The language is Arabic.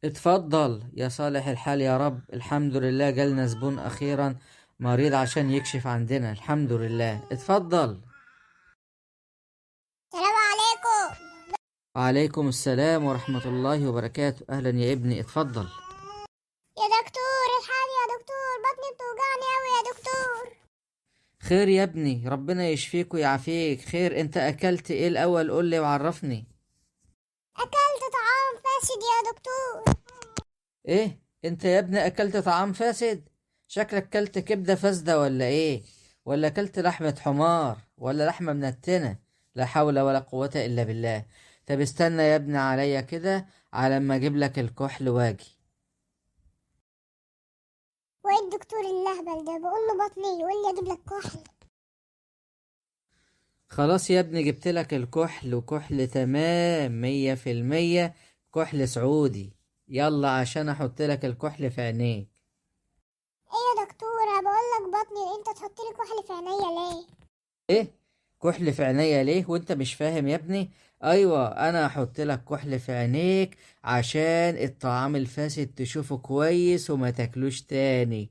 اتفضل يا صالح الحال يا رب. الحمد لله جالنا زبون أخيرا مريض عشان يكشف عندنا. الحمد لله، اتفضل. السلام عليكم. وعليكم السلام ورحمة الله وبركاته. أهلا يا ابني، اتفضل. يا دكتور الحقني يا دكتور، بطني بتوجعني أوي يا دكتور. خير يا ابني، ربنا يشفيك ويعافيك. خير، انت أكلت ايه الأول؟ قولي وعرفني. أكلت طعام فاسد يا دكتور. ايه؟ انت يا ابني أكلت طعام فاسد؟ شكلك أكلت كبدة فاسدة ولا ايه؟ ولا أكلت لحمة حمار ولا لحمة منتنة؟ لا حول ولا قوة إلا بالله. طب استنى يا ابني عليا كده على ما اجيب لك الكحل واجي. وإيه الدكتور الأهبل ده بقول له بطني يقول لي أجيب لك كحل؟ خلاص يا ابني، جبت لك الكحل، وكحل تمام 100%. كحل سعودي. يلا عشان احط لك الكحل في عينيك. إيه يا دكتور، بقول لك بطني، أنت تحط لي كحل في عينيا ليه؟ ايه؟ كحل في عينيا ليه وانت مش فاهم يا ابني؟ ايوه، انا هحط لك كحل في عينيك عشان الطعام الفاسد تشوفه كويس وما تاكلوش تاني.